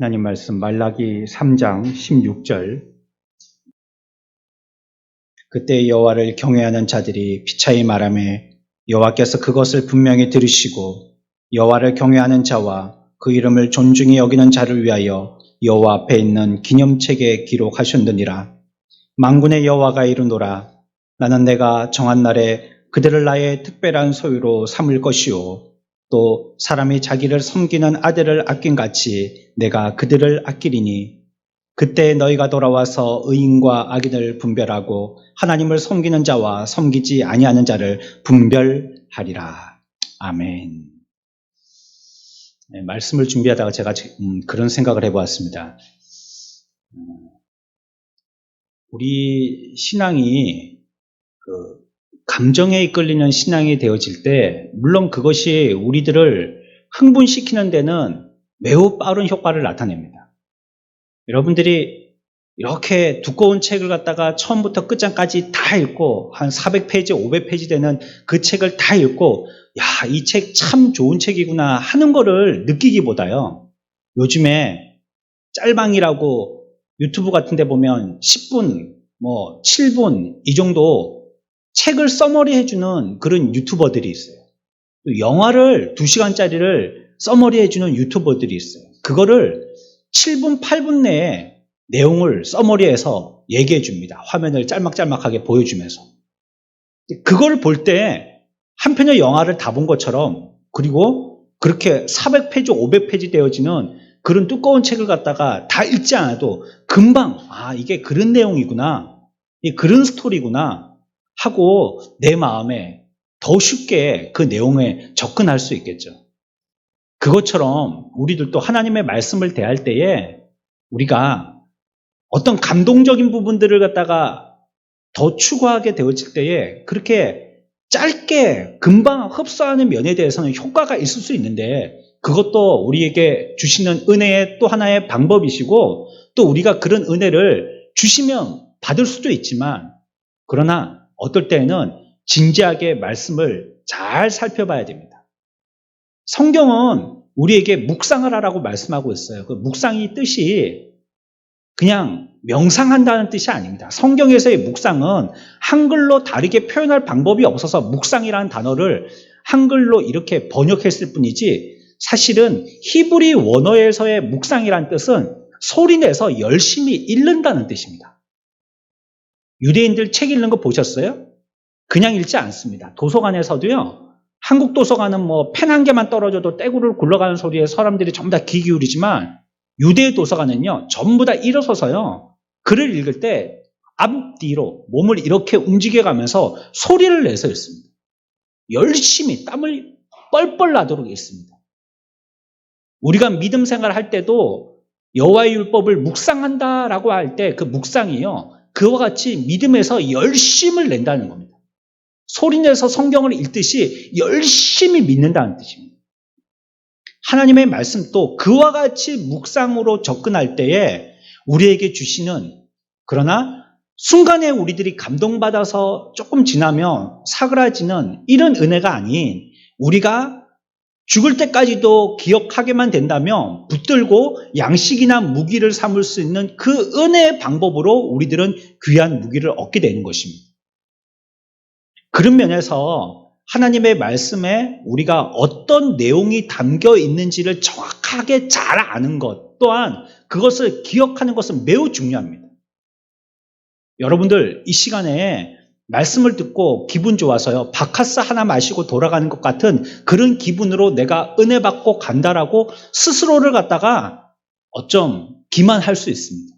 하나님 말씀 말라기 3장 16절. 그때 여호와를 경외하는 자들이 피차이 말하매 여호와께서 그것을 분명히 들으시고 여호와를 경외하는 자와 그 이름을 존중히 여기는 자를 위하여 여호와 앞에 있는 기념책에 기록하셨느니라. 만군의 여호와가 이르노라. 나는 내가 정한 날에 그들을 나의 특별한 소유로 삼을 것이요 또 사람이 자기를 섬기는 아들을 아낀 같이 내가 그들을 아끼리니 그때 너희가 돌아와서 의인과 악인을 분별하고 하나님을 섬기는 자와 섬기지 아니하는 자를 분별하리라. 아멘. 네, 말씀을 준비하다가 제가 그런 생각을 해보았습니다. 우리 신앙이 감정에 이끌리는 신앙이 되어질 때 물론 그것이 우리들을 흥분시키는 데는 매우 빠른 효과를 나타냅니다. 여러분들이 이렇게 두꺼운 책을 갖다가 처음부터 끝장까지 다 읽고 한 400페이지, 500페이지 되는 그 책을 다 읽고 야, 이 책 참 좋은 책이구나 하는 거를 느끼기보다요. 요즘에 짤방이라고 유튜브 같은 데 보면 10분, 7분 이 정도 책을 써머리 해주는 그런 유튜버들이 있어요. 영화를 2시간짜리를 써머리 해주는 유튜버들이 있어요. 그거를 7분, 8분 내에 내용을 써머리해서 얘기해 줍니다. 화면을 짤막짤막하게 보여주면서. 그걸 볼 때 한 편의 영화를 다 본 것처럼 그리고 그렇게 400페이지, 500페이지 되어지는 그런 두꺼운 책을 갖다가 다 읽지 않아도 금방 이게 그런 내용이구나. 그런 스토리구나. 하고 내 마음에 더 쉽게 그 내용에 접근할 수 있겠죠. 그것처럼 우리들도 하나님의 말씀을 대할 때에 우리가 어떤 감동적인 부분들을 갖다가 더 추구하게 되어질 때에 그렇게 짧게 금방 흡수하는 면에 대해서는 효과가 있을 수 있는데 그것도 우리에게 주시는 은혜의 또 하나의 방법이시고 또 우리가 그런 은혜를 주시면 받을 수도 있지만 그러나 어떨 때는 진지하게 말씀을 잘 살펴봐야 됩니다. 성경은 우리에게 묵상을 하라고 말씀하고 있어요. 그 묵상이 뜻이 그냥 명상한다는 뜻이 아닙니다. 성경에서의 묵상은 한글로 다르게 표현할 방법이 없어서 묵상이라는 단어를 한글로 이렇게 번역했을 뿐이지 사실은 히브리 원어에서의 묵상이라는 뜻은 소리내서 열심히 읽는다는 뜻입니다. 유대인들 책 읽는 거 보셨어요? 그냥 읽지 않습니다. 도서관에서도요. 한국 도서관은 펜 한 개만 떨어져도 떼구를 굴러가는 소리에 사람들이 전부 다 귀 기울이지만 유대 도서관은요. 전부 다 일어서서요. 글을 읽을 때 앞뒤로 몸을 이렇게 움직여가면서 소리를 내서 읽습니다. 열심히 땀을 뻘뻘 나도록 읽습니다. 우리가 믿음 생활을 할 때도 여호와의 율법을 묵상한다라고 할 때 그 묵상이요. 그와 같이 믿음에서 열심을 낸다는 겁니다. 소리내서 성경을 읽듯이 열심히 믿는다는 뜻입니다. 하나님의 말씀도 그와 같이 묵상으로 접근할 때에 우리에게 주시는 그러나 순간에 우리들이 감동받아서 조금 지나면 사그라지는 이런 은혜가 아닌 우리가 죽을 때까지도 기억하게만 된다면 붙들고 양식이나 무기를 삼을 수 있는 그 은혜의 방법으로 우리들은 귀한 무기를 얻게 되는 것입니다. 그런 면에서 하나님의 말씀에 우리가 어떤 내용이 담겨 있는지를 정확하게 잘 아는 것 또한 그것을 기억하는 것은 매우 중요합니다. 여러분들 이 시간에 말씀을 듣고 기분 좋아서요. 바카스 하나 마시고 돌아가는 것 같은 그런 기분으로 내가 은혜 받고 간다라고 스스로를 갖다가 어쩜 기만할 수 있습니다.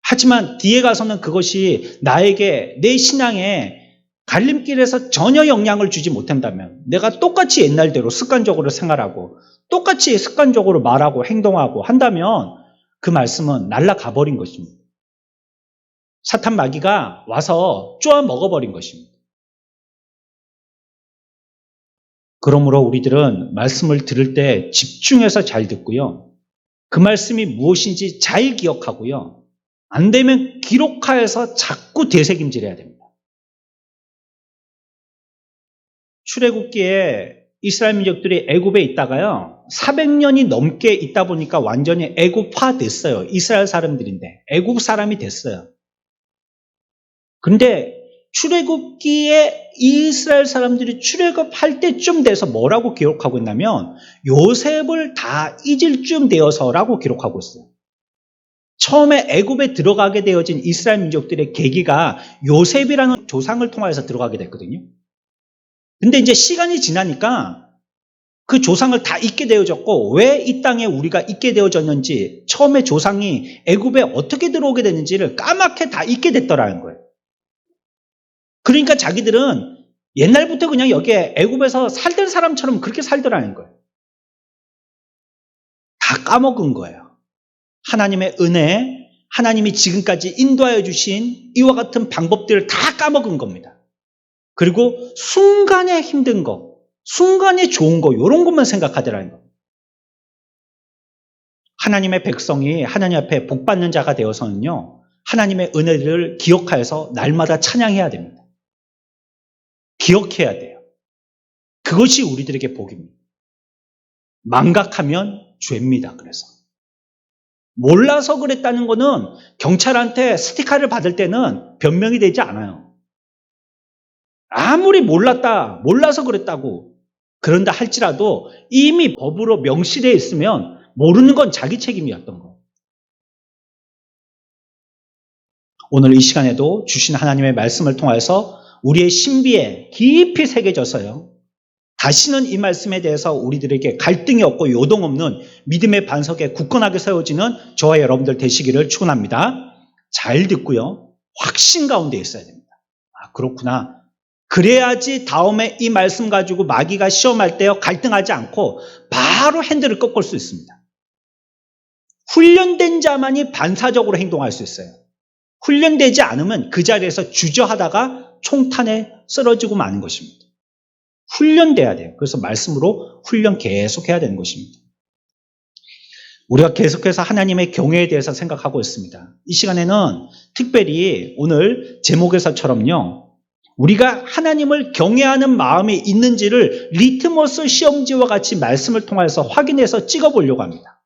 하지만 뒤에 가서는 그것이 나에게 내 신앙에 갈림길에서 전혀 영향을 주지 못한다면 내가 똑같이 옛날대로 습관적으로 생활하고 똑같이 습관적으로 말하고 행동하고 한다면 그 말씀은 날아가 버린 것입니다. 사탄 마귀가 와서 쪼아 먹어버린 것입니다. 그러므로 우리들은 말씀을 들을 때 집중해서 잘 듣고요. 그 말씀이 무엇인지 잘 기억하고요. 안 되면 기록하여서 자꾸 되새김질해야 됩니다. 출애굽기에 이스라엘 민족들이 애굽에 있다가요. 400년이 넘게 있다 보니까 완전히 애국화 됐어요. 이스라엘 사람들인데 애국 사람이 됐어요. 근데 출애굽기에 이스라엘 사람들이 출애굽할 때쯤 돼서 뭐라고 기록하고 있냐면 요셉을 다 잊을 쯤 되어서라고 기록하고 있어요. 처음에 애굽에 들어가게 되어진 이스라엘 민족들의 계기가 요셉이라는 조상을 통해서 들어가게 됐거든요. 근데 이제 시간이 지나니까 그 조상을 다 잊게 되어졌고 왜 이 땅에 우리가 있게 되어졌는지 처음에 조상이 애굽에 어떻게 들어오게 됐는지를 까맣게 다 잊게 됐더라는 거예요. 그러니까 자기들은 옛날부터 그냥 여기에 애굽에서 살던 사람처럼 그렇게 살더라는 거예요. 다 까먹은 거예요. 하나님의 은혜, 하나님이 지금까지 인도하여 주신 이와 같은 방법들을 다 까먹은 겁니다. 그리고 순간에 힘든 거, 순간에 좋은 거 이런 것만 생각하더라는 겁니다. 하나님의 백성이 하나님 앞에 복받는 자가 되어서는요. 하나님의 은혜를 기억하여서 날마다 찬양해야 됩니다. 기억해야 돼요. 그것이 우리들에게 복입니다. 망각하면 죄입니다. 그래서 몰라서 그랬다는 거는 경찰한테 스티커를 받을 때는 변명이 되지 않아요. 아무리 몰라서 그랬다고 그런다 할지라도 이미 법으로 명시되어 있으면 모르는 건 자기 책임이었던 거. 오늘 이 시간에도 주신 하나님의 말씀을 통해서 우리의 신비에 깊이 새겨져서요. 다시는 이 말씀에 대해서 우리들에게 갈등이 없고 요동 없는 믿음의 반석에 굳건하게 세워지는 저와 여러분들 되시기를 축원합니다. 잘 듣고요. 확신 가운데 있어야 됩니다. 아, 그렇구나. 그래야지 다음에 이 말씀 가지고 마귀가 시험할 때요 갈등하지 않고 바로 핸들을 꺾을 수 있습니다. 훈련된 자만이 반사적으로 행동할 수 있어요. 훈련되지 않으면 그 자리에서 주저하다가 총탄에 쓰러지고 마는 것입니다. 훈련돼야 돼요. 그래서 말씀으로 훈련 계속해야 되는 것입니다. 우리가 계속해서 하나님의 경외에 대해서 생각하고 있습니다. 이 시간에는 특별히 오늘 제목에서처럼요. 우리가 하나님을 경외하는 마음이 있는지를 리트머스 시험지와 같이 말씀을 통해서 확인해서 찍어보려고 합니다.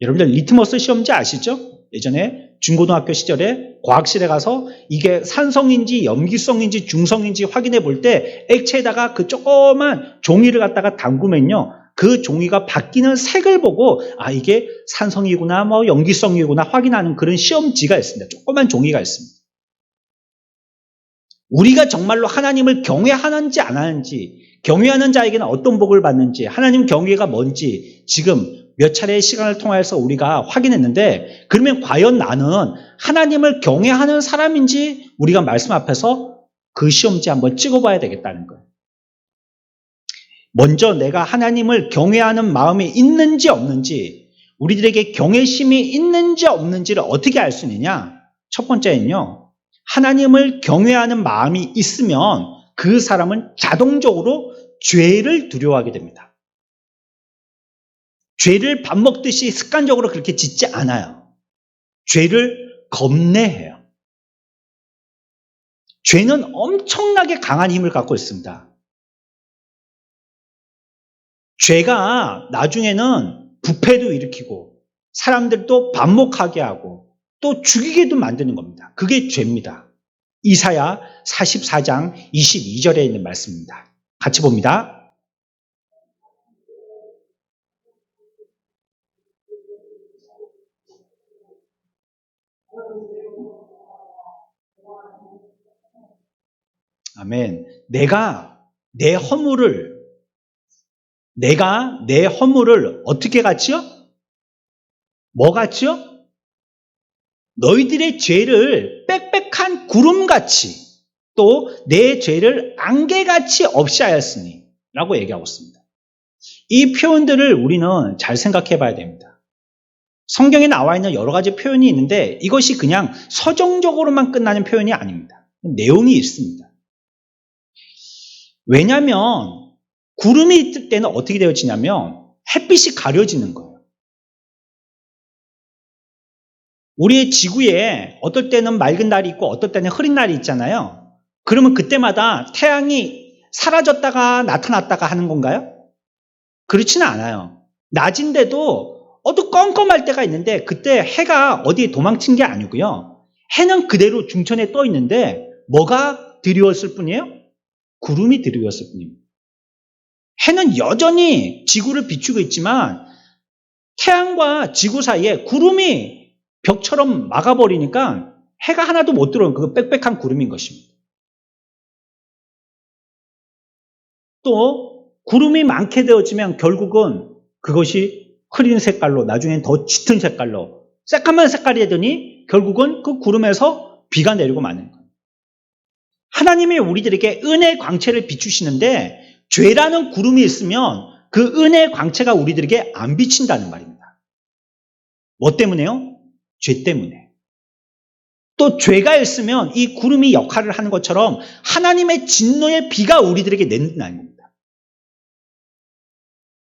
여러분들 리트머스 시험지 아시죠? 예전에 중고등학교 시절에 과학실에 가서 이게 산성인지 염기성인지 중성인지 확인해 볼 때 액체에다가 그 조그만 종이를 갖다가 담그면요. 그 종이가 바뀌는 색을 보고 아 이게 산성이구나 뭐 염기성이구나 확인하는 그런 시험지가 있습니다. 조그만 종이가 있습니다. 우리가 정말로 하나님을 경외하는지 안 하는지 경외하는 자에게는 어떤 복을 받는지 하나님 경외가 뭔지 지금 몇 차례의 시간을 통해서 우리가 확인했는데 그러면 과연 나는 하나님을 경외하는 사람인지 우리가 말씀 앞에서 그 시험지 한번 찍어봐야 되겠다는 거예요. 먼저 내가 하나님을 경외하는 마음이 있는지 없는지 우리들에게 경외심이 있는지 없는지를 어떻게 알 수 있느냐? 첫 번째는요. 하나님을 경외하는 마음이 있으면 그 사람은 자동적으로 죄를 두려워하게 됩니다. 죄를 밥 먹듯이 습관적으로 그렇게 짓지 않아요. 죄를 겁내해요. 죄는 엄청나게 강한 힘을 갖고 있습니다. 죄가 나중에는 부패도 일으키고 사람들도 반목하게 하고 또 죽이게도 만드는 겁니다. 그게 죄입니다. 이사야 44장 22절에 있는 말씀입니다. 같이 봅니다. 아멘. 내가 내 허물을 어떻게 갖지요? 뭐 갖지요? 너희들의 죄를 빽빽한 구름같이 또 내 죄를 안개같이 없이 하였으니 라고 얘기하고 있습니다. 이 표현들을 우리는 잘 생각해 봐야 됩니다. 성경에 나와 있는 여러 가지 표현이 있는데 이것이 그냥 서정적으로만 끝나는 표현이 아닙니다. 내용이 있습니다. 왜냐하면 구름이 있을 때는 어떻게 되어지냐면 햇빛이 가려지는 거예요. 우리의 지구에 어떨 때는 맑은 날이 있고 어떨 때는 흐린 날이 있잖아요. 그러면 그때마다 태양이 사라졌다가 나타났다가 하는 건가요? 그렇지는 않아요. 낮인데도 어두컴컴할 때가 있는데 그때 해가 어디에 도망친 게 아니고요. 해는 그대로 중천에 떠 있는데 뭐가 드리웠을 뿐이에요? 구름이 드리웠을 뿐입니다. 해는 여전히 지구를 비추고 있지만 태양과 지구 사이에 구름이 벽처럼 막아버리니까 해가 하나도 못 들어오는 그 빽빽한 구름인 것입니다. 또 구름이 많게 되어지면 결국은 그것이 흐린 색깔로 나중엔 더 짙은 색깔로 새까만 색깔이 되더니 결국은 그 구름에서 비가 내리고 마는 거예요. 하나님이 우리들에게 은혜의 광채를 비추시는데 죄라는 구름이 있으면 그 은혜의 광채가 우리들에게 안 비친다는 말입니다. 뭐 때문에요? 죄 때문에. 또 죄가 있으면 이 구름이 역할을 하는 것처럼 하나님의 진노의 비가 우리들에게 내린다는 겁니다.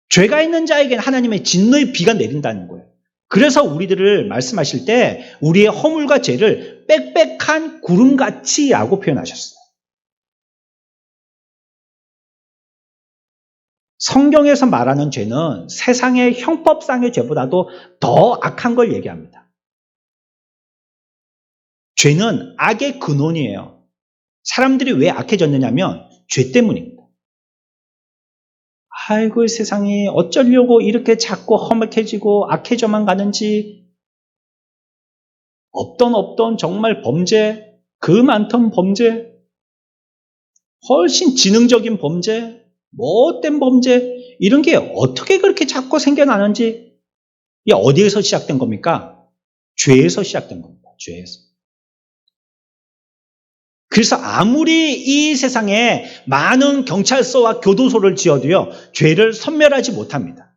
죄가 있는 자에게는 하나님의 진노의 비가 내린다는 거예요. 그래서 우리들을 말씀하실 때 우리의 허물과 죄를 빽빽한 구름같이라고 표현하셨어요. 성경에서 말하는 죄는 세상의 형법상의 죄보다도 더 악한 걸 얘기합니다. 죄는 악의 근원이에요. 사람들이 왜 악해졌느냐면 죄 때문입니다. 아이고 세상이 어쩌려고 이렇게 자꾸 험악해지고 악해져만 가는지. 없던 정말 범죄, 그 많던 범죄, 훨씬 지능적인 범죄, 못된 범죄, 이런 게 어떻게 그렇게 자꾸 생겨나는지. 이게 어디에서 시작된 겁니까? 죄에서 시작된 겁니다. 죄에서. 그래서 아무리 이 세상에 많은 경찰서와 교도소를 지어도요, 죄를 섬멸하지 못합니다.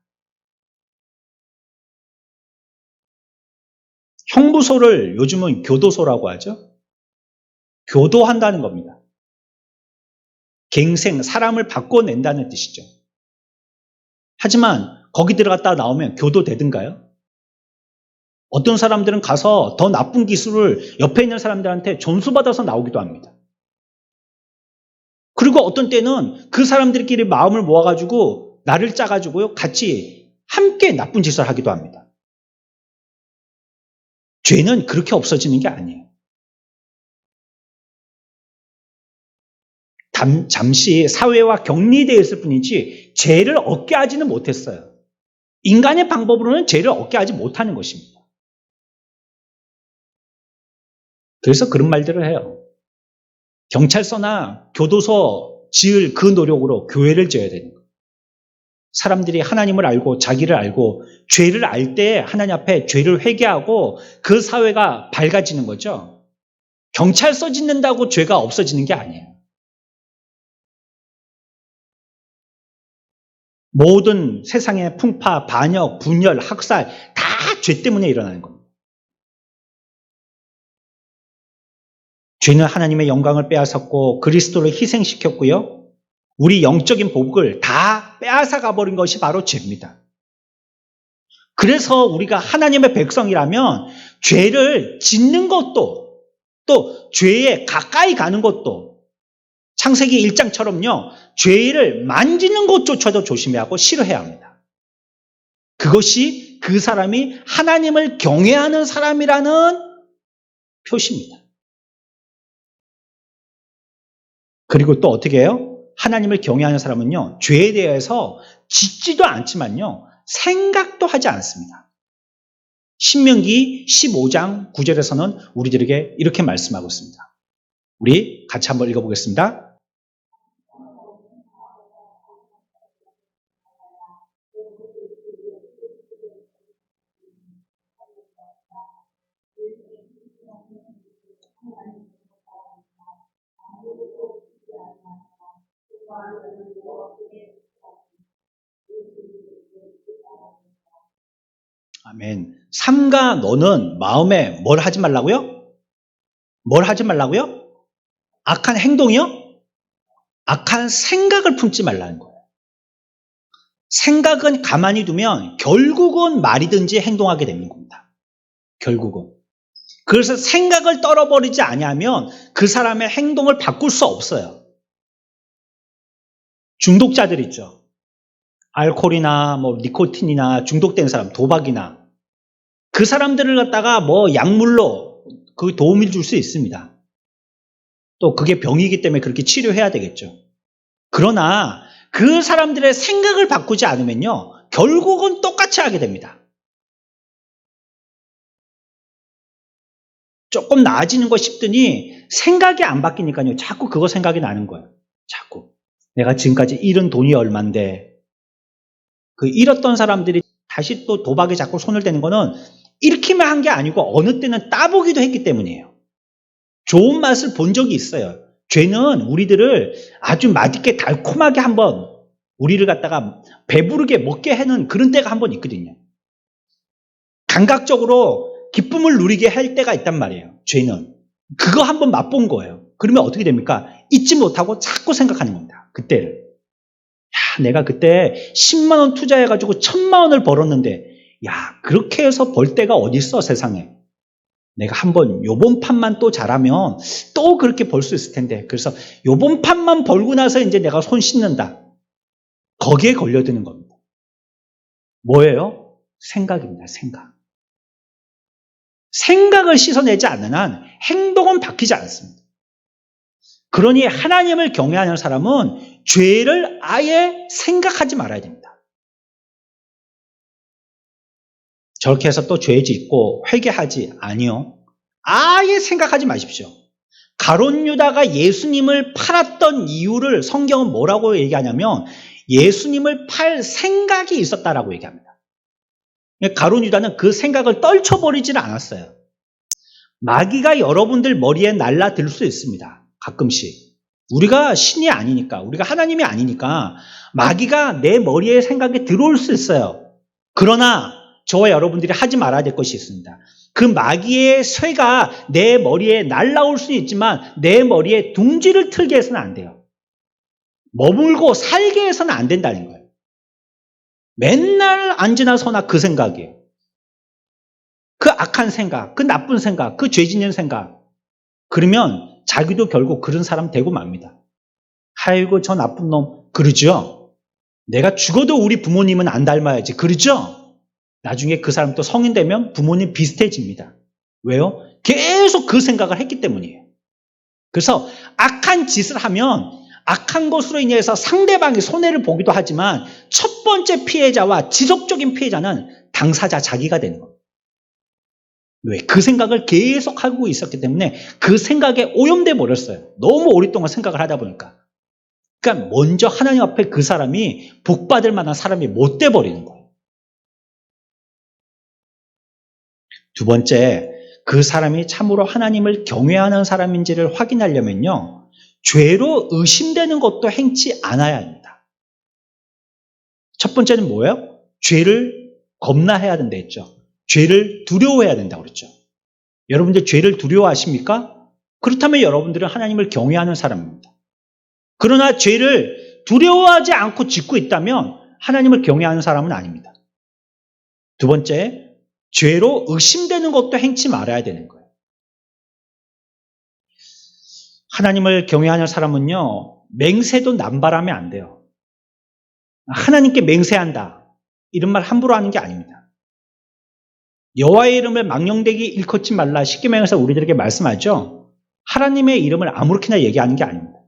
형부소를 요즘은 교도소라고 하죠. 교도한다는 겁니다. 갱생, 사람을 바꿔낸다는 뜻이죠. 하지만 거기 들어갔다 나오면 교도되든가요? 어떤 사람들은 가서 더 나쁜 기술을 옆에 있는 사람들한테 전수받아서 나오기도 합니다. 그리고 어떤 때는 그 사람들끼리 마음을 모아가지고 나를 짜가지고요, 같이 함께 나쁜 짓을 하기도 합니다. 죄는 그렇게 없어지는 게 아니에요. 잠시 사회와 격리되어 있을 뿐이지 죄를 얻게 하지는 못했어요. 인간의 방법으로는 죄를 얻게 하지 못하는 것입니다. 그래서 그런 말들을 해요. 경찰서나 교도소 지을 그 노력으로 교회를 지어야 되는 거예요. 사람들이 하나님을 알고 자기를 알고 죄를 알 때 하나님 앞에 죄를 회개하고 그 사회가 밝아지는 거죠. 경찰서 짓는다고 죄가 없어지는 게 아니에요. 모든 세상의 풍파, 반역, 분열, 학살 다 죄 때문에 일어나는 겁니다. 죄는 하나님의 영광을 빼앗았고 그리스도를 희생시켰고요. 우리 영적인 복을 다 빼앗아 가버린 것이 바로 죄입니다. 그래서 우리가 하나님의 백성이라면 죄를 짓는 것도 또 죄에 가까이 가는 것도 창세기 1장처럼요. 죄를 만지는 것조차도 조심해야 하고 싫어해야 합니다. 그것이 그 사람이 하나님을 경외하는 사람이라는 표시입니다. 그리고 또 어떻게 해요? 하나님을 경외하는 사람은요, 죄에 대해서 짓지도 않지만요, 생각도 하지 않습니다. 신명기 15장 9절에서는 우리들에게 이렇게 말씀하고 있습니다. 우리 같이 한번 읽어보겠습니다. 아멘. 삼가 너는 마음에 뭘 하지 말라고요? 뭘 하지 말라고요? 악한 행동이요? 악한 생각을 품지 말라는 거예요. 생각은 가만히 두면 결국은 말이든지 행동하게 되는 겁니다. 결국은. 그래서 생각을 떨어버리지 아니하면 그 사람의 행동을 바꿀 수 없어요. 중독자들 있죠. 알코올이나 뭐 니코틴이나 중독된 사람, 도박이나 그 사람들을 갖다가 뭐 약물로 그 도움을 줄 수 있습니다. 또 그게 병이기 때문에 그렇게 치료해야 되겠죠. 그러나 그 사람들의 생각을 바꾸지 않으면요, 결국은 똑같이 하게 됩니다. 조금 나아지는 거 싶더니 생각이 안 바뀌니까요, 자꾸 그거 생각이 나는 거예요. 자꾸. 내가 지금까지 잃은 돈이 얼만데, 그 잃었던 사람들이 다시 또 도박에 자꾸 손을 대는 거는 잃기만 한 게 아니고 어느 때는 따보기도 했기 때문이에요. 좋은 맛을 본 적이 있어요. 죄는 우리들을 아주 맛있게 달콤하게 한번 우리를 갖다가 배부르게 먹게 하는 그런 때가 한번 있거든요. 감각적으로 기쁨을 누리게 할 때가 있단 말이에요. 죄는. 그거 한번 맛본 거예요. 그러면 어떻게 됩니까? 잊지 못하고 자꾸 생각하는 겁니다. 그때를. 야, 내가 그때 10만 원 투자해가지고 1000만 원을 벌었는데, 야, 그렇게 해서 벌 때가 어디 있어, 세상에. 내가 한번 요번 판만 또 잘하면 또 그렇게 벌 수 있을 텐데. 그래서 요번 판만 벌고 나서 이제 내가 손 씻는다. 거기에 걸려드는 겁니다. 뭐예요? 생각입니다. 생각. 생각을 씻어내지 않는 한 행동은 바뀌지 않습니다. 그러니 하나님을 경외하는 사람은 죄를 아예 생각하지 말아야 됩니다. 저렇게 해서 또 죄 짓고 회개하지 아니요. 아예 생각하지 마십시오. 가룟 유다가 예수님을 팔았던 이유를 성경은 뭐라고 얘기하냐면 예수님을 팔 생각이 있었다라고 얘기합니다. 가룟 유다는 그 생각을 떨쳐버리지는 않았어요. 마귀가 여러분들 머리에 날라들 수 있습니다. 가끔씩. 우리가 신이 아니니까, 우리가 하나님이 아니니까 마귀가 내 머리에 생각이 들어올 수 있어요. 그러나 저와 여러분들이 하지 말아야 될 것이 있습니다. 그 마귀의 쇠가 내 머리에 날라올 수는 있지만 내 머리에 둥지를 틀게 해서는 안 돼요. 머물고 살게 해서는 안 된다는 거예요. 맨날 앉으나 서나 그 생각이에요. 그 악한 생각, 그 나쁜 생각, 그 죄 짓는 생각. 그러면 자기도 결국 그런 사람 되고 맙니다. 아이고 저 나쁜 놈 그러죠. 내가 죽어도 우리 부모님은 안 닮아야지 그러죠. 나중에 그 사람 또 성인 되면 부모님 비슷해집니다. 왜요? 계속 그 생각을 했기 때문이에요. 그래서 악한 짓을 하면 악한 것으로 인해서 상대방이 손해를 보기도 하지만 첫 번째 피해자와 지속적인 피해자는 당사자 자기가 되는 겁니다. 왜? 그 생각을 계속 하고 있었기 때문에 그 생각에 오염돼 버렸어요. 너무 오랫동안 생각을 하다 보니까. 그러니까 먼저 하나님 앞에 그 사람이 복받을 만한 사람이 못 돼 버리는 거예요. 두 번째, 그 사람이 참으로 하나님을 경외하는 사람인지를 확인하려면요. 죄로 의심되는 것도 행치 않아야 합니다. 첫 번째는 뭐예요? 죄를 겁나해야 된다 했죠. 죄를 두려워해야 된다고 그랬죠. 여러분들 죄를 두려워하십니까? 그렇다면 여러분들은 하나님을 경외하는 사람입니다. 그러나 죄를 두려워하지 않고 짓고 있다면 하나님을 경외하는 사람은 아닙니다. 두 번째, 죄로 의심되는 것도 행치 말아야 되는 거예요. 하나님을 경외하는 사람은요, 맹세도 남발하면 안 돼요. 하나님께 맹세한다. 이런 말 함부로 하는 게 아닙니다. 여호와의 이름을 망령되게 일컫지 말라. 십계명에서 우리들에게 말씀하죠. 하나님의 이름을 아무렇게나 얘기하는 게 아닙니다.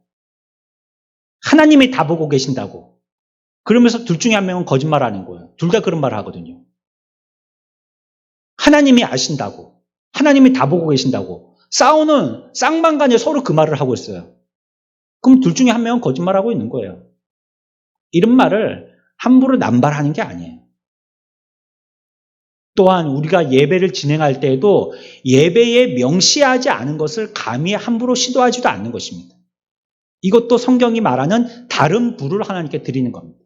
하나님이 다 보고 계신다고. 그러면서 둘 중에 한 명은 거짓말하는 거예요. 둘 다 그런 말을 하거든요. 하나님이 아신다고. 하나님이 다 보고 계신다고. 싸우는 쌍방간에 서로 그 말을 하고 있어요. 그럼 둘 중에 한 명은 거짓말하고 있는 거예요. 이런 말을 함부로 남발하는 게 아니에요. 또한 우리가 예배를 진행할 때에도 예배에 명시하지 않은 것을 감히 함부로 시도하지도 않는 것입니다. 이것도 성경이 말하는 다른 부를 하나님께 드리는 겁니다.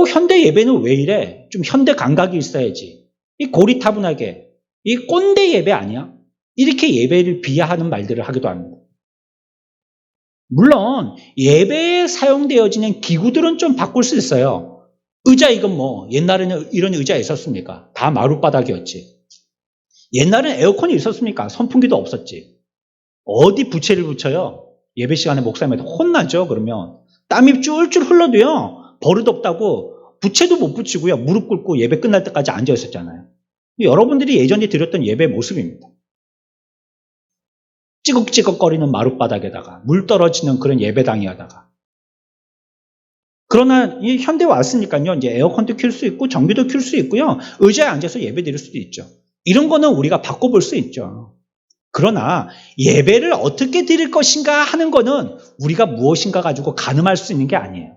현대 예배는 왜 이래? 좀 현대 감각이 있어야지. 이 고리타분하게. 이 꼰대 예배 아니야? 이렇게 예배를 비하하는 말들을 하기도 합니다. 물론 예배에 사용되어지는 기구들은 좀 바꿀 수 있어요. 의자 이건 뭐 옛날에는 이런 의자 있었습니까? 다 마룻바닥이었지. 옛날에는 에어컨이 있었습니까? 선풍기도 없었지. 어디 부채를 붙여요? 예배 시간에 목사님한테 혼나죠. 그러면 땀이 쫄쫄 흘러도요. 버릇없다고 부채도 못 붙이고요. 무릎 꿇고 예배 끝날 때까지 앉아 있었잖아요. 여러분들이 예전에 드렸던 예배 모습입니다. 찌걱찌걱거리는 마룻바닥에다가 물 떨어지는 그런 예배당이하다가. 그러나 이 현대 왔으니까요. 이제 에어컨도 켤 수 있고 전기도 켤 수 있고요. 의자에 앉아서 예배 드릴 수도 있죠. 이런 거는 우리가 바꿔볼 수 있죠. 그러나 예배를 어떻게 드릴 것인가 하는 거는 우리가 무엇인가 가지고 가늠할 수 있는 게 아니에요.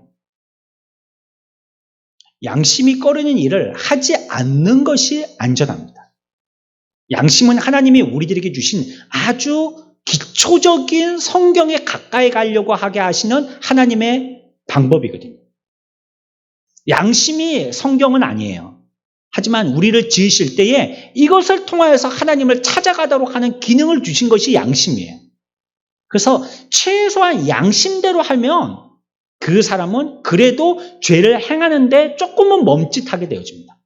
양심이 꺼리는 일을 하지 않는 것이 안전합니다. 양심은 하나님이 우리들에게 주신 아주 기초적인 성경에 가까이 가려고 하게 하시는 하나님의 방법이거든요. 양심이 성경은 아니에요. 하지만 우리를 지으실 때에 이것을 통하여서 하나님을 찾아가도록 하는 기능을 주신 것이 양심이에요. 그래서 최소한 양심대로 하면 그 사람은 그래도 죄를 행하는데 조금은 멈칫하게 되어집니다.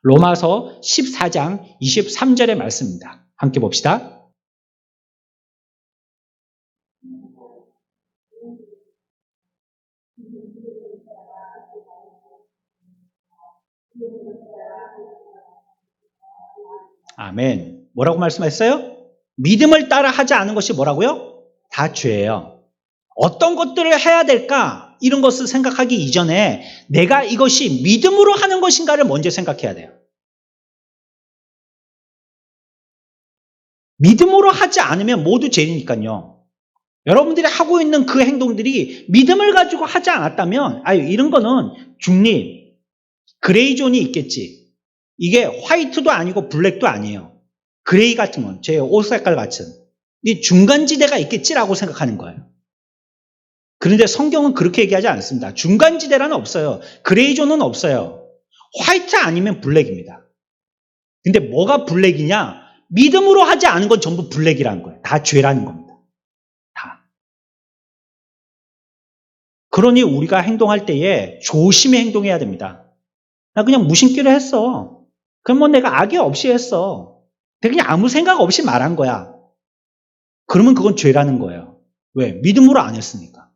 로마서 14장 23절의 말씀입니다. 함께 봅시다. 아멘. 뭐라고 말씀하셨어요? 믿음을 따라 하지 않은 것이 뭐라고요? 다 죄예요. 어떤 것들을 해야 될까? 이런 것을 생각하기 이전에 내가 이것이 믿음으로 하는 것인가를 먼저 생각해야 돼요. 믿음으로 하지 않으면 모두 죄니까요. 여러분들이 하고 있는 그 행동들이 믿음을 가지고 하지 않았다면 이런 거는 중립, 그레이존이 있겠지. 이게 화이트도 아니고 블랙도 아니에요. 그레이 같은 건, 제 옷 색깔 같은 이 중간지대가 있겠지라고 생각하는 거예요. 그런데 성경은 그렇게 얘기하지 않습니다. 중간지대라는 없어요. 그레이존은 없어요. 화이트 아니면 블랙입니다. 근데 뭐가 블랙이냐? 믿음으로 하지 않은 건 전부 블랙이라는 거예요. 다 죄라는 겁니다. 다. 그러니 우리가 행동할 때에 조심히 행동해야 됩니다. 나 그냥 무심기로 했어. 그럼 뭐 내가 악의 없이 했어. 내가 그냥 아무 생각 없이 말한 거야. 그러면 그건 죄라는 거예요. 왜? 믿음으로 안 했으니까.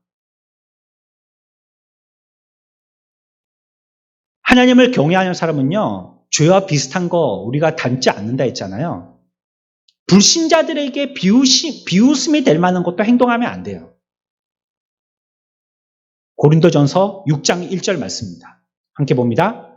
하나님을 경외하는 사람은요, 죄와 비슷한 거 우리가 닮지 않는다 했잖아요. 불신자들에게 비웃음이 될 만한 것도 행동하면 안 돼요. 고린도전서 6장 1절 말씀입니다. 함께 봅니다.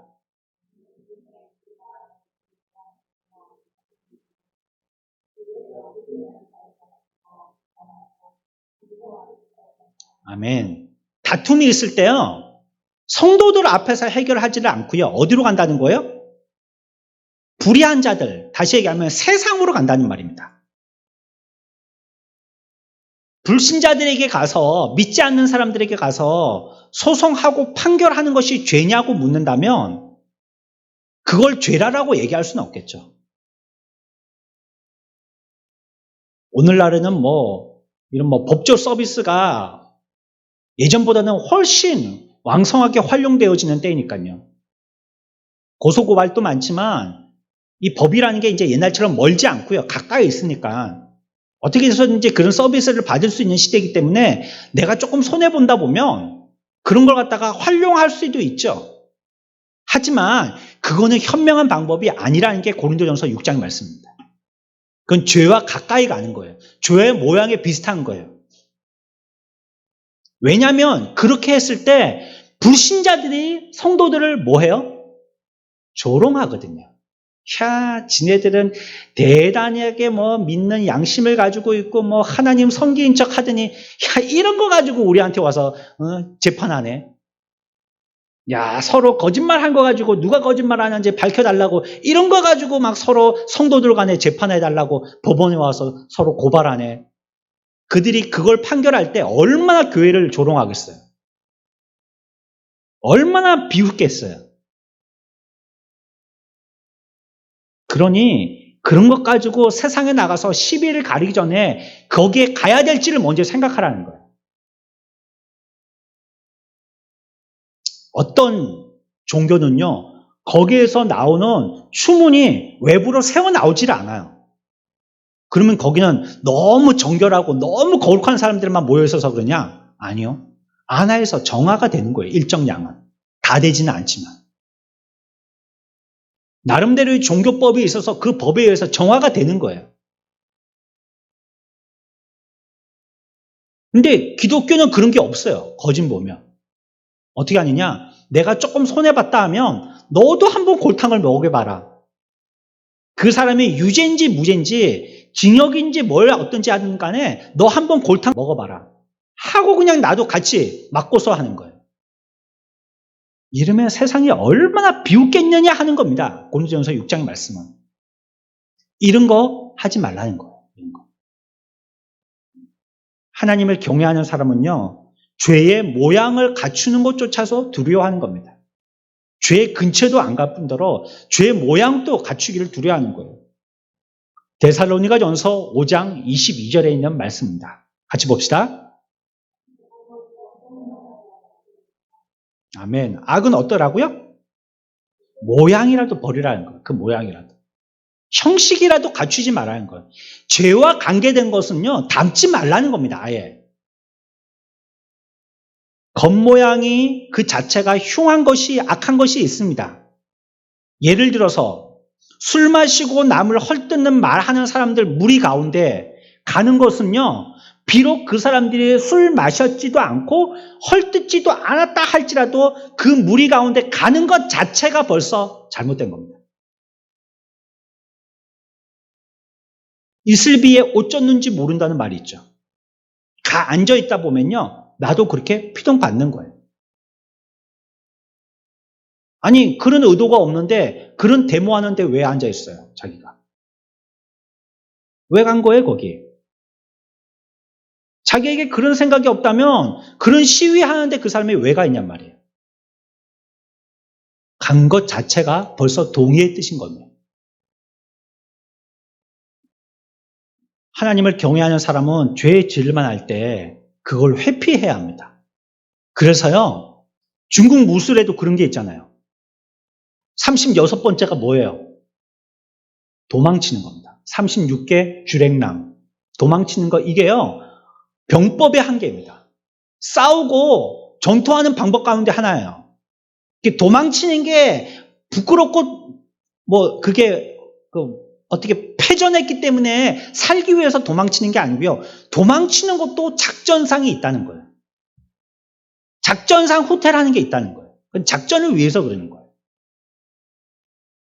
아멘. 다툼이 있을 때요, 성도들 앞에서 해결하지를 않고요. 어디로 간다는 거예요? 불의한 자들, 다시 얘기하면 세상으로 간다는 말입니다. 불신자들에게 가서, 믿지 않는 사람들에게 가서 소송하고 판결하는 것이 죄냐고 묻는다면 그걸 죄라라고 얘기할 수는 없겠죠. 오늘날에는 이런 법조 서비스가 예전보다는 훨씬 왕성하게 활용되어지는 때이니까요. 고소고발도 많지만 이 법이라는 게 이제 옛날처럼 멀지 않고요. 가까이 있으니까 어떻게 해서든지 그런 서비스를 받을 수 있는 시대이기 때문에 내가 조금 손해본다 보면 그런 걸 갖다가 활용할 수도 있죠. 하지만 그거는 현명한 방법이 아니라는 게 고린도전서 6장 말씀입니다. 그건 죄와 가까이 가는 거예요. 죄의 모양에 비슷한 거예요. 왜냐하면 그렇게 했을 때 불신자들이 성도들을 뭐해요? 조롱하거든요. 지네들은 대단하게 믿는 양심을 가지고 있고 하나님 성기인 척 하더니 이런 거 가지고 우리한테 와서 재판하네. 서로 거짓말한 거 가지고 누가 거짓말하는지 밝혀달라고 이런 거 가지고 막 서로 성도들 간에 재판해달라고 법원에 와서 서로 고발하네. 그들이 그걸 판결할 때 얼마나 교회를 조롱하겠어요? 얼마나 비웃겠어요? 그러니 그런 것 가지고 세상에 나가서 시비를 가리기 전에 거기에 가야 될지를 먼저 생각하라는 거예요. 어떤 종교는요, 거기에서 나오는 추문이 외부로 새어 나오지를 않아요. 그러면 거기는 너무 정결하고 너무 거룩한 사람들만 모여 있어서 그러냐? 아니요. 안화에서 정화가 되는 거예요. 일정 양은. 다 되지는 않지만. 나름대로의 종교법이 있어서 그 법에 의해서 정화가 되는 거예요. 근데 기독교는 그런 게 없어요. 거짓 보면. 어떻게 하느냐? 내가 조금 손해봤다 하면 너도 한번 골탕을 먹여봐라. 그 사람이 유죄인지 무죄인지 징역인지 뭘 어떤지 하든 간에 너 한번 골탕 먹어봐라. 하고 그냥 나도 같이 맞고서 하는 거예요. 이러면 세상이 얼마나 비웃겠느냐 하는 겁니다. 고린도전서 6장의 말씀은. 이런 거 하지 말라는 거예요. 이런 거. 하나님을 경외하는 사람은요, 죄의 모양을 갖추는 것조차도 두려워하는 겁니다. 죄의 근처도 안 갈 뿐더러 죄의 모양도 갖추기를 두려워하는 거예요. 데살로니가전서 5장 22절에 있는 말씀입니다. 같이 봅시다. 아멘. 악은 어떠라고요? 모양이라도 버리라는 거예요. 그 모양이라도. 형식이라도 갖추지 말라는 거예요. 죄와 관계된 것은요, 닮지 말라는 겁니다. 아예. 겉모양이 그 자체가 흉한 것이, 악한 것이 있습니다. 예를 들어서 술 마시고 남을 헐뜯는 말하는 사람들 무리 가운데 가는 것은요, 비록 그 사람들이 술 마셨지도 않고 헐뜯지도 않았다 할지라도 그 무리 가운데 가는 것 자체가 벌써 잘못된 겁니다. 이슬비에 옷 젖는지 모른다는 말이 있죠. 가 앉아있다 보면요, 나도 그렇게 피동받는 거예요. 아니, 그런 의도가 없는데 그런 데모하는데 왜 앉아있어요, 자기가? 왜 간 거예요, 거기? 자기에게 그런 생각이 없다면 그런 시위하는데 그 사람이 왜 가 있냔 말이에요. 간 것 자체가 벌써 동의의 뜻인 겁니다. 하나님을 경외하는 사람은 죄의 질만 할 때 그걸 회피해야 합니다. 그래서요, 중국 무술에도 그런 게 있잖아요. 36번째가 뭐예요? 도망치는 겁니다. 36개 주랭랑. 도망치는 거, 이게요, 병법의 한계입니다. 싸우고 전투하는 방법 가운데 하나예요. 도망치는 게 부끄럽고, 그게, 어떻게 패전했기 때문에 살기 위해서 도망치는 게 아니고요. 도망치는 것도 작전상이 있다는 거예요. 작전상 후퇴라는 게 있다는 거예요. 작전을 위해서 그러는 거예요.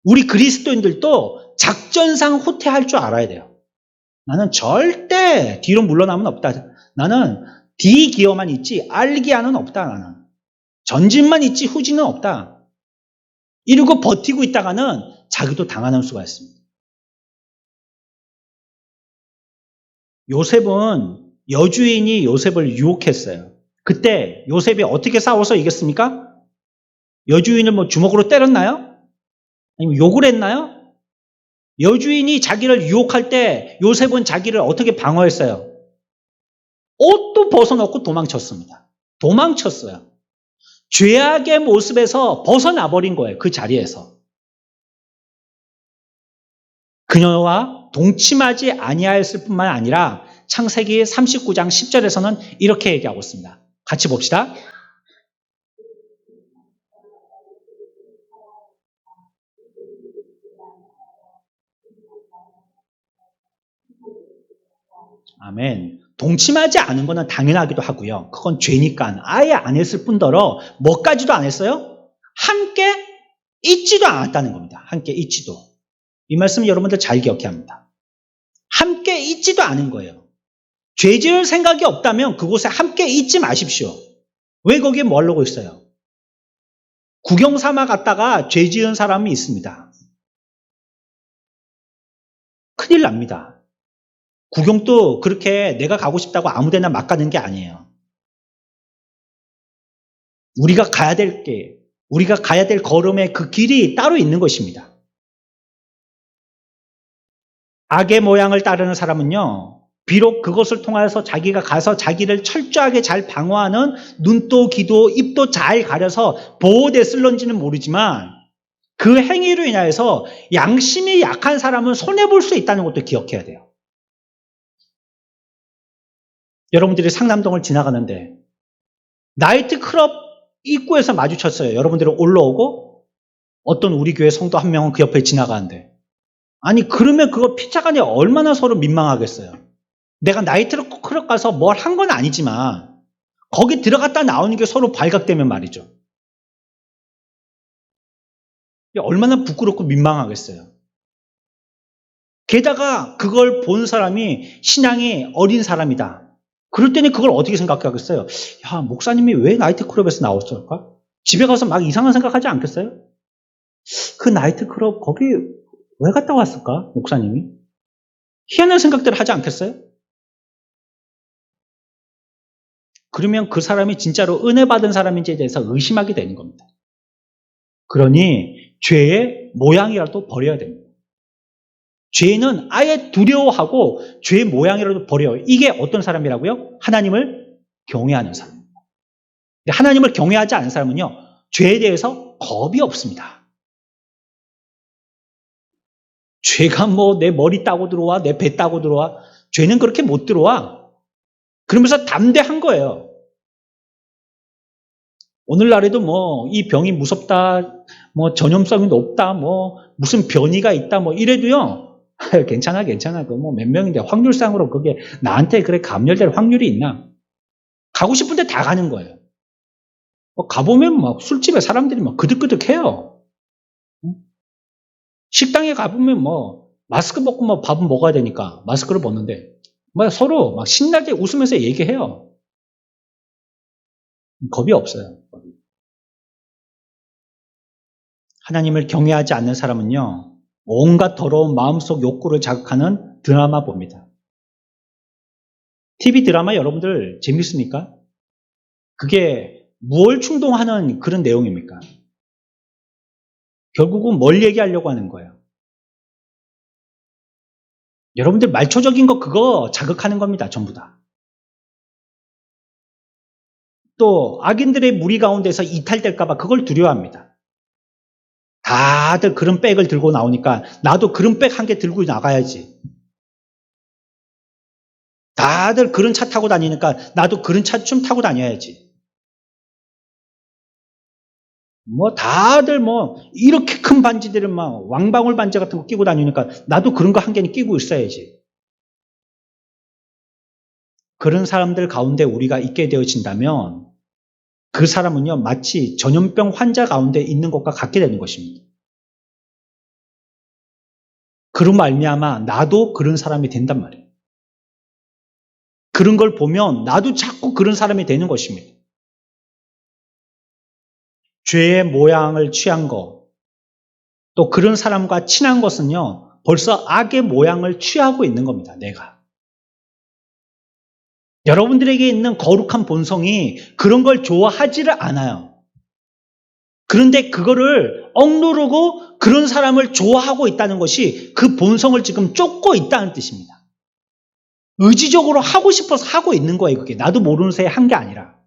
우리 그리스도인들도 작전상 후퇴할 줄 알아야 돼요. 나는 절대 뒤로 물러나면 없다. 나는 D기어만 있지 R기어는 없다. 나는 전진만 있지 후진은 없다. 이러고 버티고 있다가는 자기도 당하는 수가 있습니다. 요셉은 여주인이 요셉을 유혹했어요. 그때 요셉이 어떻게 싸워서 이겼습니까? 여주인을 주먹으로 때렸나요? 아니면 욕을 했나요? 여주인이 자기를 유혹할 때 요셉은 자기를 어떻게 방어했어요? 옷도 벗어놓고 도망쳤습니다. 도망쳤어요. 죄악의 모습에서 벗어나버린 거예요. 그 자리에서. 그녀와 동침하지 아니하였을 뿐만 아니라 창세기 39장 10절에서는 이렇게 얘기하고 있습니다. 같이 봅시다. 아멘. 동침하지 않은 것은 당연하기도 하고요. 그건 죄니까 아예 안 했을 뿐더러 뭐까지도 안 했어요? 함께 있지도 않았다는 겁니다. 함께 있지도. 이 말씀 여러분들 잘 기억해야 합니다. 함께 있지도 않은 거예요. 죄 지을 생각이 없다면 그곳에 함께 있지 마십시오. 왜 거기에 뭐 하려고 있어요? 구경 삼아 갔다가 죄 지은 사람이 있습니다. 큰일 납니다. 구경도 그렇게 내가 가고 싶다고 아무 데나 막 가는 게 아니에요. 우리가 가야 될 걸음의 그 길이 따로 있는 것입니다. 악의 모양을 따르는 사람은요, 비록 그것을 통해서 자기가 가서 자기를 철저하게 잘 방어하는 눈도 귀도 입도 잘 가려서 보호됐을런지는 모르지만 그 행위로 인하여서 양심이 약한 사람은 손해볼 수 있다는 것도 기억해야 돼요. 여러분들이 상남동을 지나가는데 나이트클럽 입구에서 마주쳤어요. 여러분들이 올라오고 어떤 우리 교회 성도 한 명은 그 옆에 지나가는데, 아니 그러면 그거 피차간이 얼마나 서로 민망하겠어요. 내가 나이트클럽 가서 뭘 한 건 아니지만 거기 들어갔다 나오는 게 서로 발각되면 말이죠. 얼마나 부끄럽고 민망하겠어요. 게다가 그걸 본 사람이 신앙이 어린 사람이다. 그럴 때는 그걸 어떻게 생각하겠어요? 야, 목사님이 왜 나이트클럽에서 나왔을까? 집에 가서 막 이상한 생각하지 않겠어요? 그 나이트클럽 거기 왜 갔다 왔을까? 목사님이? 희한한 생각들을 하지 않겠어요? 그러면 그 사람이 진짜로 은혜 받은 사람인지에 대해서 의심하게 되는 겁니다. 그러니 죄의 모양이라도 버려야 됩니다. 죄는 아예 두려워하고 죄의 모양이라도 버려요. 이게 어떤 사람이라고요? 하나님을 경외하는 사람입니다. 하나님을 경외하지 않은 사람은요, 죄에 대해서 겁이 없습니다. 죄가 뭐 내 머리 따고 들어와, 내 배 따고 들어와. 죄는 그렇게 못 들어와. 그러면서 담대한 거예요. 오늘날에도 뭐 이 병이 무섭다, 뭐 전염성이 높다, 뭐 무슨 변이가 있다, 뭐 이래도요, 괜찮아. 그 뭐 몇 명인데 확률상으로 그게 나한테 그래 감염될 확률이 있나? 가고 싶은데 다 가는 거예요. 가보면 막 술집에 사람들이 막 그득그득해요. 식당에 가보면 뭐 마스크 벗고 뭐 밥은 먹어야 되니까 마스크를 벗는데 뭐 서로 막 신나게 웃으면서 얘기해요. 겁이 없어요. 하나님을 경외하지 않는 사람은요, 온갖 더러운 마음속 욕구를 자극하는 드라마 봅니다. TV 드라마 여러분들 재밌습니까? 그게 무엇을 충동하는 그런 내용입니까? 결국은 뭘 얘기하려고 하는 거예요? 여러분들 말초적인 거 그거 자극하는 겁니다. 전부 다. 또 악인들의 무리 가운데서 이탈될까 봐 그걸 두려워합니다. 다들 그런 백을 들고 나오니까 나도 그런 백 한 개 들고 나가야지. 다들 그런 차 타고 다니니까 나도 그런 차 좀 타고 다녀야지. 뭐 다들 뭐 이렇게 큰 반지들을 막 왕방울 반지 같은 거 끼고 다니니까 나도 그런 거 한 개는 끼고 있어야지. 그런 사람들 가운데 우리가 있게 되어진다면 그 사람은요, 마치 전염병 환자 가운데 있는 것과 같게 되는 것입니다. 그런 말미암아 나도 그런 사람이 된단 말이에요. 그런 걸 보면 나도 자꾸 그런 사람이 되는 것입니다. 죄의 모양을 취한 것, 또 그런 사람과 친한 것은요, 벌써 악의 모양을 취하고 있는 겁니다, 내가. 여러분들에게 있는 거룩한 본성이 그런 걸 좋아하지를 않아요. 그런데 그거를 억누르고 그런 사람을 좋아하고 있다는 것이 그 본성을 지금 쫓고 있다는 뜻입니다. 의지적으로 하고 싶어서 하고 있는 거예요, 그게. 나도 모르는 새에 한 게 아니라.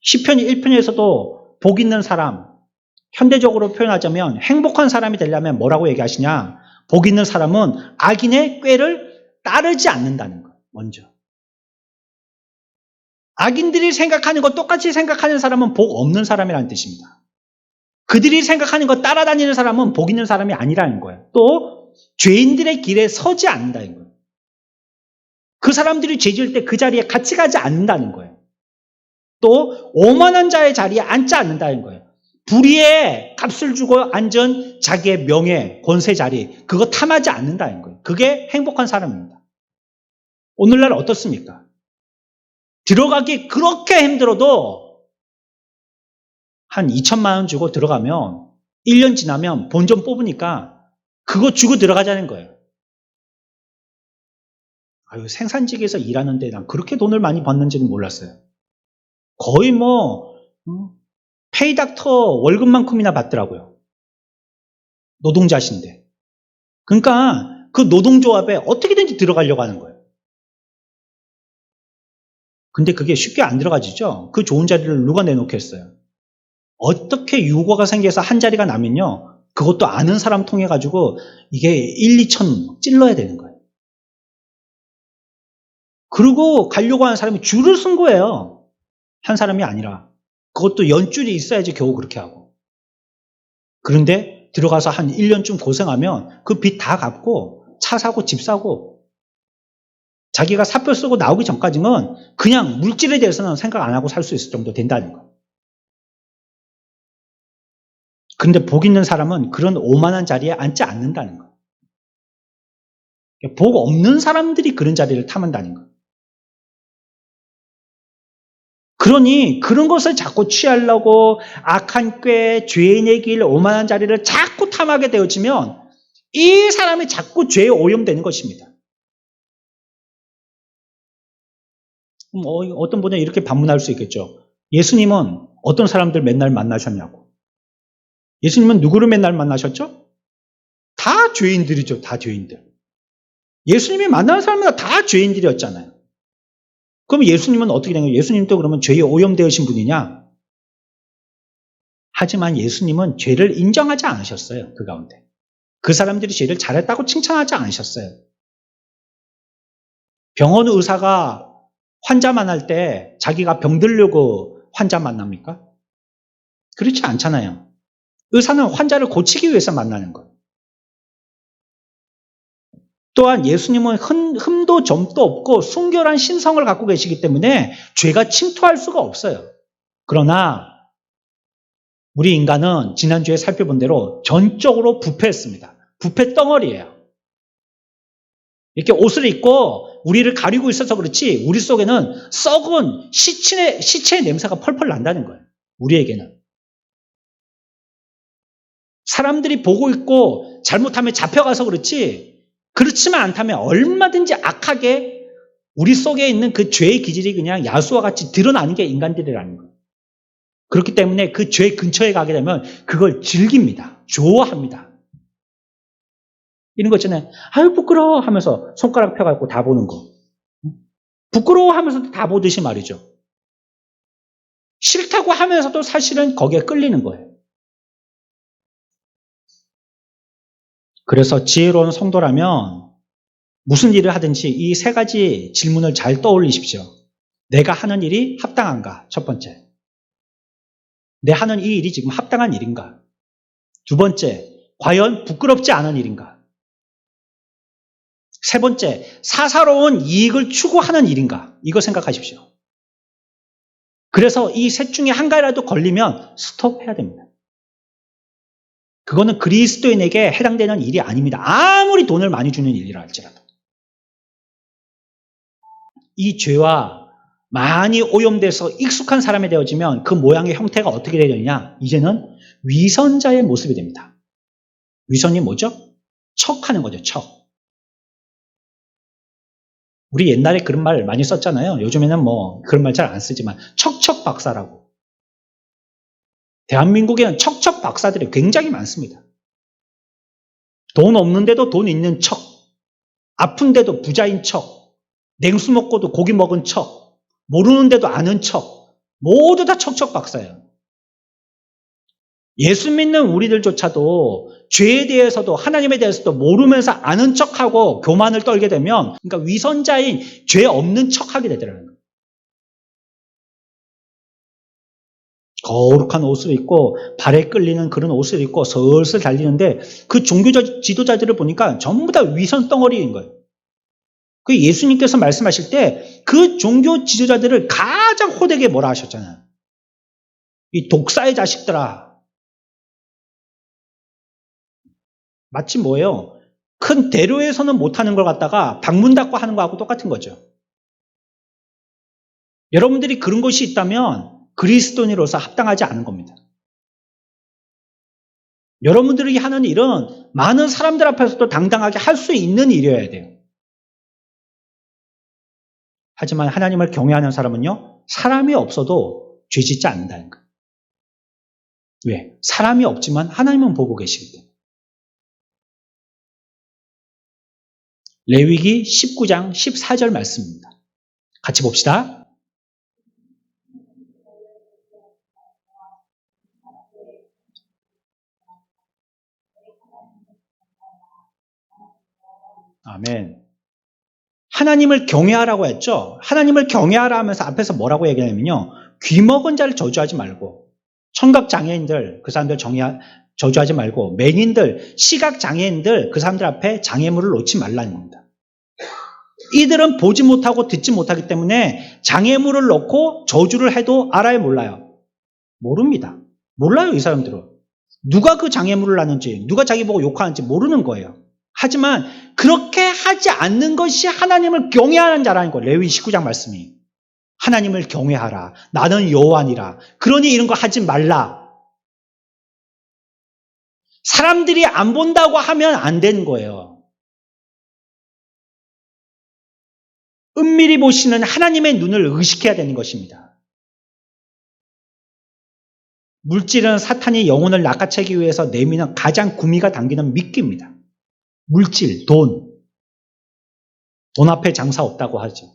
시편 1편에서도 복 있는 사람, 현대적으로 표현하자면 행복한 사람이 되려면 뭐라고 얘기하시냐? 복 있는 사람은 악인의 꾀를 따르지 않는다는 거예요, 먼저. 악인들이 생각하는 거 똑같이 생각하는 사람은 복 없는 사람이라는 뜻입니다. 그들이 생각하는 거 따라다니는 사람은 복 있는 사람이 아니라는 거예요. 또 죄인들의 길에 서지 않는다는 거예요. 그 사람들이 죄 지을 때 그 자리에 같이 가지 않는다는 거예요. 또 오만한 자의 자리에 앉지 않는다는 거예요. 불의에 값을 주고 앉은 자기의 명예, 권세 자리, 그거 탐하지 않는다는 거예요. 그게 행복한 사람입니다. 오늘날 어떻습니까? 들어가기 그렇게 힘들어도 한 2천만 원 주고 들어가면 1년 지나면 본전 뽑으니까 그거 주고 들어가자는 거예요. 아유, 생산직에서 일하는데 난 그렇게 돈을 많이 받는지는 몰랐어요. 거의 뭐 페이닥터 월급만큼이나 받더라고요. 노동자신데. 그러니까 그 노동조합에 어떻게든지 들어가려고 하는 거예요. 근데 그게 쉽게 안 들어가지죠. 그 좋은 자리를 누가 내놓겠어요. 어떻게 유고가 생겨서 한 자리가 나면요, 그것도 아는 사람 통해 가지고 이게 1, 2천 찔러야 되는 거예요. 그러고 가려고 하는 사람이 줄을 쓴 거예요. 한 사람이 아니라. 그것도 연줄이 있어야지 겨우 그렇게 하고. 그런데 들어가서 한 1년쯤 고생하면 그 빚 다 갚고 차 사고 집 사고 자기가 사표 쓰고 나오기 전까지는 그냥 물질에 대해서는 생각 안 하고 살 수 있을 정도 된다는 거예요. 근데 복 있는 사람은 그런 오만한 자리에 앉지 않는다는 거예요. 복 없는 사람들이 그런 자리를 탐한다는 거예요. 그러니 그런 것을 자꾸 취하려고 악한 꾀, 죄인의 길, 오만한 자리를 자꾸 탐하게 되어지면 이 사람이 자꾸 죄에 오염되는 것입니다. 어떤 분은 이렇게 반문할 수 있겠죠. 예수님은 어떤 사람들 맨날 만나셨냐고. 예수님은 누구를 맨날 만나셨죠? 다 죄인들이죠. 다 죄인들. 예수님이 만나는 사람마다 다 죄인들이었잖아요. 그럼 예수님은 어떻게 된 거예요? 예수님도 그러면 죄에 오염되으신 분이냐? 하지만 예수님은 죄를 인정하지 않으셨어요. 그 가운데. 그 사람들이 죄를 잘했다고 칭찬하지 않으셨어요. 병원 의사가 환자 만날 때 자기가 병들려고 환자 만납니까? 그렇지 않잖아요. 의사는 환자를 고치기 위해서 만나는 거예요. 또한 예수님은 흠도 점도 없고 순결한 신성을 갖고 계시기 때문에 죄가 침투할 수가 없어요. 그러나 우리 인간은 지난주에 살펴본 대로 전적으로 부패했습니다. 부패 덩어리예요. 이렇게 옷을 입고 우리를 가리고 있어서 그렇지 우리 속에는 썩은 시체의 냄새가 펄펄 난다는 거예요. 우리에게는. 사람들이 보고 있고 잘못하면 잡혀가서 그렇지 그렇지만 않다면 얼마든지 악하게 우리 속에 있는 그 죄의 기질이 그냥 야수와 같이 드러나는 게 인간들이라는 거예요. 그렇기 때문에 그 죄 근처에 가게 되면 그걸 즐깁니다. 좋아합니다. 이런 거 있잖아요. 아유 부끄러워 하면서 손가락 펴갖고 다 보는 거. 부끄러워 하면서도 다 보듯이 말이죠. 싫다고 하면서도 사실은 거기에 끌리는 거예요. 그래서 지혜로운 성도라면 무슨 일을 하든지 이 세 가지 질문을 잘 떠올리십시오. 내가 하는 일이 합당한가? 첫 번째. 내 하는 이 일이 지금 합당한 일인가? 두 번째, 과연 부끄럽지 않은 일인가? 세 번째, 사사로운 이익을 추구하는 일인가? 이거 생각하십시오. 그래서 이 셋 중에 한 가지라도 걸리면 스톱해야 됩니다. 그거는 그리스도인에게 해당되는 일이 아닙니다. 아무리 돈을 많이 주는 일이라 할지라도. 이 죄와 많이 오염돼서 익숙한 사람이 되어지면 그 모양의 형태가 어떻게 되느냐? 이제는 위선자의 모습이 됩니다. 위선이 뭐죠? 척하는 거죠, 척. 우리 옛날에 그런 말 많이 썼잖아요. 요즘에는 뭐 그런 말 잘 안 쓰지만 척척 박사라고. 대한민국에는 척척 박사들이 굉장히 많습니다. 돈 없는데도 돈 있는 척, 아픈데도 부자인 척, 냉수 먹고도 고기 먹은 척, 모르는데도 아는 척, 모두 다 척척 박사예요. 예수 믿는 우리들조차도 죄에 대해서도 하나님에 대해서도 모르면서 아는 척하고 교만을 떨게 되면 그러니까 위선자인 죄 없는 척하게 되더라는 거예요. 거룩한 옷을 입고 발에 끌리는 그런 옷을 입고 슬슬 달리는데 그 종교 지도자들을 보니까 전부 다 위선 덩어리인 거예요. 그 예수님께서 말씀하실 때 그 종교 지도자들을 가장 호되게 뭐라 하셨잖아요. 이 독사의 자식들아. 마치 뭐예요? 큰 대로에서는 못하는 걸 갖다가 방문 닫고 하는 거하고 똑같은 거죠. 여러분들이 그런 것이 있다면 그리스도인으로서 합당하지 않은 겁니다. 여러분들이 하는 일은 많은 사람들 앞에서도 당당하게 할 수 있는 일이어야 돼요. 하지만 하나님을 경외하는 사람은요, 사람이 없어도 죄 짓지 않는다는 거예요. 왜? 사람이 없지만 하나님은 보고 계시기 때문에. 레위기 19장 14절 말씀입니다. 같이 봅시다. 아멘. 하나님을 경외하라고 했죠. 하나님을 경외하라 하면서 앞에서 뭐라고 얘기하냐면요. 귀먹은 자를 저주하지 말고, 청각장애인들, 그 사람들 저주하지 말고, 맹인들, 시각장애인들, 그 사람들 앞에 장애물을 놓지 말라는 겁니다. 이들은 보지 못하고 듣지 못하기 때문에 장애물을 놓고 저주를 해도 알아요, 몰라요? 모릅니다. 몰라요, 이 사람들은. 누가 그 장애물을 놨는지, 누가 자기 보고 욕하는지 모르는 거예요. 하지만 그렇게 하지 않는 것이 하나님을 경외하는 자라는 거예요. 레위 19장 말씀이. 하나님을 경외하라. 나는 여호와니라. 그러니 이런 거 하지 말라. 사람들이 안 본다고 하면 안 되는 거예요. 은밀히 보시는 하나님의 눈을 의식해야 되는 것입니다. 물질은 사탄이 영혼을 낚아채기 위해서 내미는 가장 구미가 당기는 미끼입니다. 물질, 돈 앞에 장사 없다고 하죠.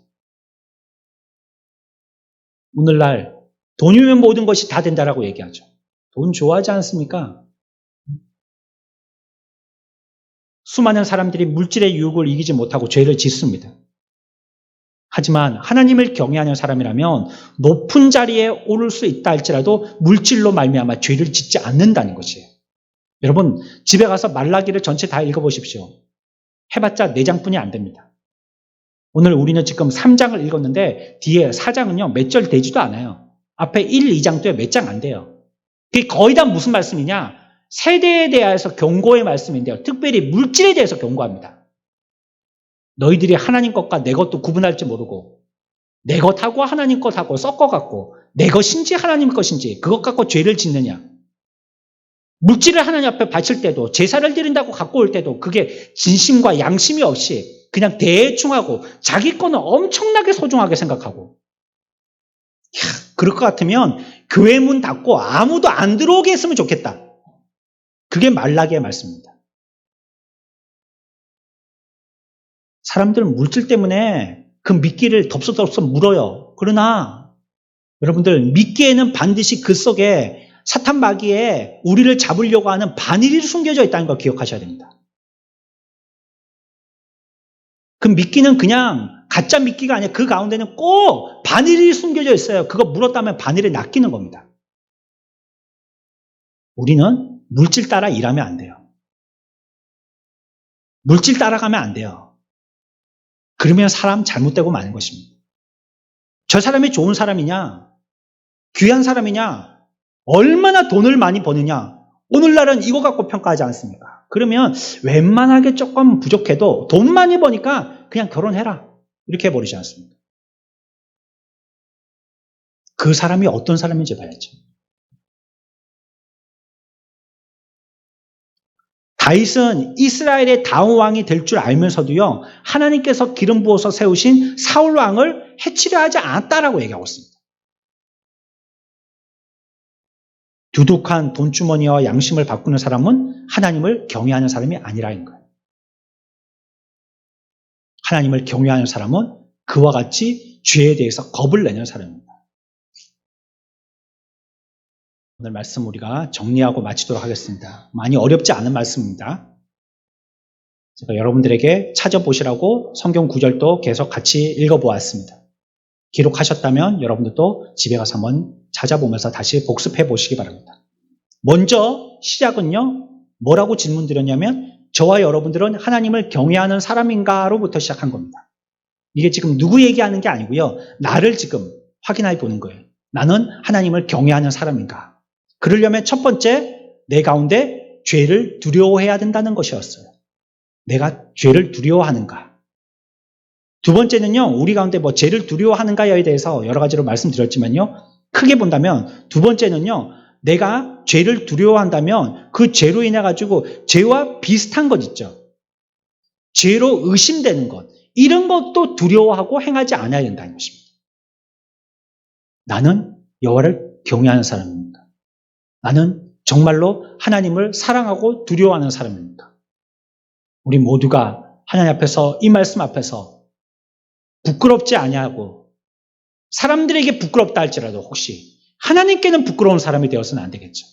오늘날 돈이면 모든 것이 다 된다라고 얘기하죠. 돈 좋아하지 않습니까? 수많은 사람들이 물질의 유혹을 이기지 못하고 죄를 짓습니다. 하지만 하나님을 경외하는 사람이라면 높은 자리에 오를 수 있다 할지라도 물질로 말미암아 죄를 짓지 않는다는 것이에요. 여러분, 집에 가서 말라기를 전체 다 읽어보십시오. 해봤자 4장뿐이 안 됩니다. 오늘 우리는 지금 3장을 읽었는데 뒤에 4장은요 몇 절 되지도 않아요. 앞에 1, 2장도에 몇 장 안 돼요. 그게 거의 다 무슨 말씀이냐? 세대에 대해서 경고의 말씀인데요. 특별히 물질에 대해서 경고합니다. 너희들이 하나님 것과 내 것도 구분할 줄 모르고 내 것하고 하나님 것하고 섞어갖고 내 것인지 하나님 것인지 그것 갖고 죄를 짓느냐. 물질을 하나님 앞에 바칠 때도 제사를 드린다고 갖고 올 때도 그게 진심과 양심이 없이 그냥 대충 하고 자기 거는 엄청나게 소중하게 생각하고 그럴 것 같으면 교회 문 닫고 아무도 안 들어오게 했으면 좋겠다. 그게 말라기의 말씀입니다. 사람들은 물질 때문에 그 미끼를 덥석덥석 물어요. 그러나 여러분들 미끼에는 반드시 그 속에 사탄 마귀에 우리를 잡으려고 하는 바늘이 숨겨져 있다는 걸 기억하셔야 됩니다. 그 미끼는 그냥 가짜 미끼가 아니라 그 가운데는 꼭 바늘이 숨겨져 있어요. 그거 물었다면 바늘에 낚이는 겁니다. 우리는 물질 따라 일하면 안 돼요. 물질 따라가면 안 돼요. 그러면 사람 잘못되고 마는 것입니다. 저 사람이 좋은 사람이냐? 귀한 사람이냐? 얼마나 돈을 많이 버느냐? 오늘날은 이거 갖고 평가하지 않습니까? 그러면 웬만하게 조금 부족해도 돈 많이 버니까 그냥 결혼해라. 이렇게 해버리지 않습니까? 그 사람이 어떤 사람인지 봐야죠. 다윗은 이스라엘의 다음 왕이 될 줄 알면서도요, 하나님께서 기름 부어서 세우신 사울 왕을 해치려 하지 않았다라고 얘기하고 있습니다. 두둑한 돈주머니와 양심을 바꾸는 사람은 하나님을 경외하는 사람이 아니라는 거예요. 하나님을 경외하는 사람은 그와 같이 죄에 대해서 겁을 내는 사람입니다. 오늘 말씀 우리가 정리하고 마치도록 하겠습니다. 많이 어렵지 않은 말씀입니다. 제가 여러분들에게 찾아보시라고 성경 구절도 계속 같이 읽어보았습니다. 기록하셨다면 여러분들도 집에 가서 한번 찾아보면서 다시 복습해 보시기 바랍니다. 먼저 시작은요, 뭐라고 질문 드렸냐면 저와 여러분들은 하나님을 경외하는 사람인가로부터 시작한 겁니다. 이게 지금 누구 얘기하는 게 아니고요, 나를 지금 확인해 보는 거예요. 나는 하나님을 경외하는 사람인가? 그러려면 첫 번째, 내 가운데 죄를 두려워해야 된다는 것이었어요. 내가 죄를 두려워하는가? 두 번째는요, 우리 가운데 뭐 죄를 두려워하는가에 대해서 여러 가지로 말씀드렸지만요, 크게 본다면 두 번째는요, 내가 죄를 두려워한다면 그 죄로 인해 가지고 죄와 비슷한 것 있죠. 죄로 의심되는 것, 이런 것도 두려워하고 행하지 않아야 된다는 것입니다. 나는 여호와를 경외하는 사람입니다. 나는 정말로 하나님을 사랑하고 두려워하는 사람입니다. 우리 모두가 하나님 앞에서, 이 말씀 앞에서 부끄럽지 아니하고 사람들에게 부끄럽다 할지라도 혹시 하나님께는 부끄러운 사람이 되어서는 안 되겠죠.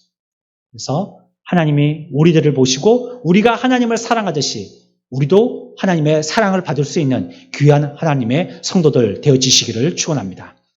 그래서 하나님이 우리들을 보시고 우리가 하나님을 사랑하듯이 우리도 하나님의 사랑을 받을 수 있는 귀한 하나님의 성도들 되어지시기를 축원합니다.